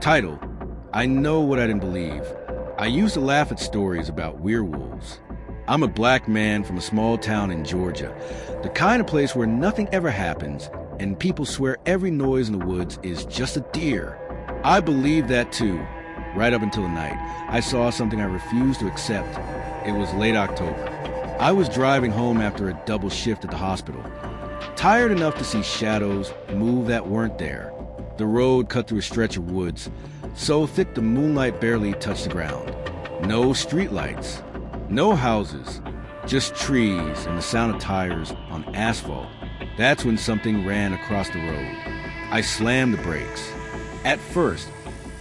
Title: I know what I didn't believe. I used to laugh at stories about werewolves. I'm a black man from a small town in Georgia, the kind of place where nothing ever happens and people swear every noise in the woods is just a deer. I believed that too, right up until the night I saw something I refused to accept. It was late October. I was driving home after a double shift at the hospital, tired enough to see shadows move that weren't there. The road cut through a stretch of woods, so thick the moonlight barely touched the ground. No streetlights, no houses, just trees and the sound of tires on asphalt. That's when something ran across the road. I slammed the brakes. At first,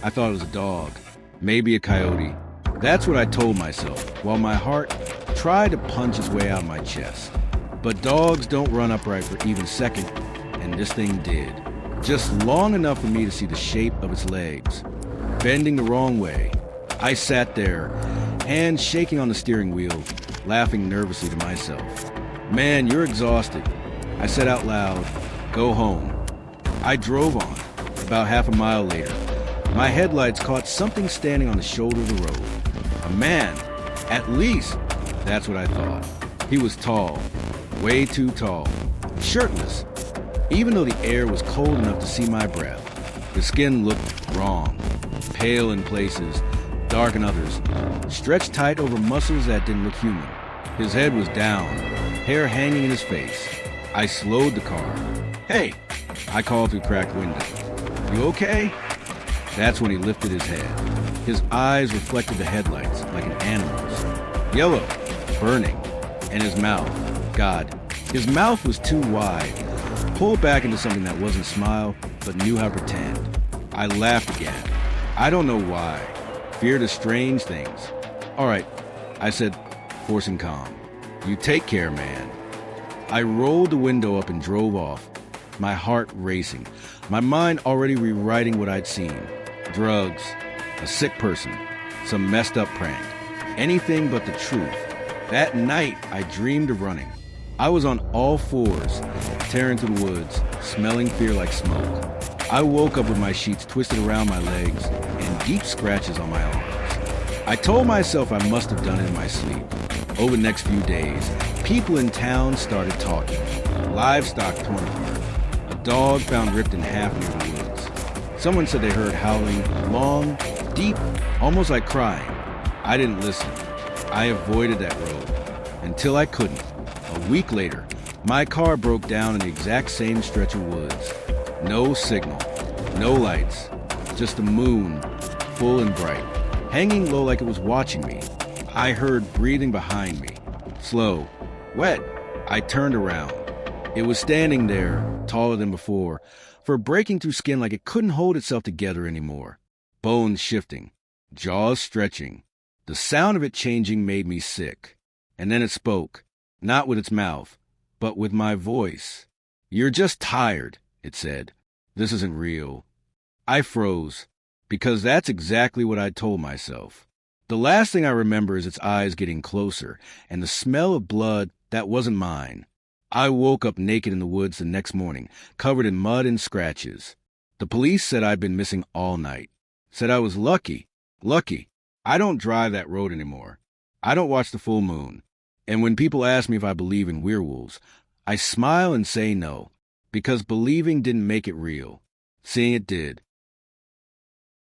I thought it was a dog, maybe a coyote. That's what I told myself, while my heart tried to punch its way out of my chest. But dogs don't run upright for even a second, and this thing did. Just long enough for me to see the shape of its legs, bending the wrong way. I sat there, hands shaking on the steering wheel, laughing nervously to myself. Man, you're exhausted. I said out loud, go home. I drove on. About half a mile later, my headlights caught something standing on the shoulder of the road. A man, at least. That's what I thought. He was tall, way too tall, shirtless. Even though the air was cold enough to see my breath, the skin looked wrong, pale in places, dark in others, stretched tight over muscles that didn't look human. His head was down, hair hanging in his face. I slowed the car. Hey, I called through cracked window. You okay? That's when he lifted his head. His eyes reflected the headlights like an animal's. Yellow, burning, and his mouth. God, his mouth was too wide, pulled back into something that wasn't a smile, but knew how to pretend. I laughed again. I don't know why. Fear to strange things. All right, I said, forcing calm. You take care, man. I rolled the window up and drove off, my heart racing, my mind already rewriting what I'd seen. Drugs, a sick person, some messed up prank. Anything but the truth. That night, I dreamed of running. I was on all fours, tearing through the woods, smelling fear like smoke. I woke up with my sheets twisted around my legs and deep scratches on my arms. I told myself I must have done it in my sleep. Over the next few days, people in town started talking. Livestock torn apart. A dog found ripped in half near the woods. Someone said they heard howling, long, deep, almost like crying. I didn't listen. I avoided that road until I couldn't. A week later, my car broke down in the exact same stretch of woods. No signal, no lights, just the moon, full and bright, hanging low like it was watching me. I heard breathing behind me, slow, wet. I turned around. It was standing there, taller than before, for breaking through skin like it couldn't hold itself together anymore. Bones shifting, jaws stretching. The sound of it changing made me sick. And then it spoke, not with its mouth, but with my voice. You're just tired, it said. This isn't real. I froze, because that's exactly what I told myself. The last thing I remember is its eyes getting closer, and the smell of blood that wasn't mine. I woke up naked in the woods the next morning, covered in mud and scratches. The police said I'd been missing all night. Said I was lucky. Lucky. I don't drive that road anymore. I don't watch the full moon. And when people ask me if I believe in werewolves, I smile and say no, because believing didn't make it real. Seeing it did.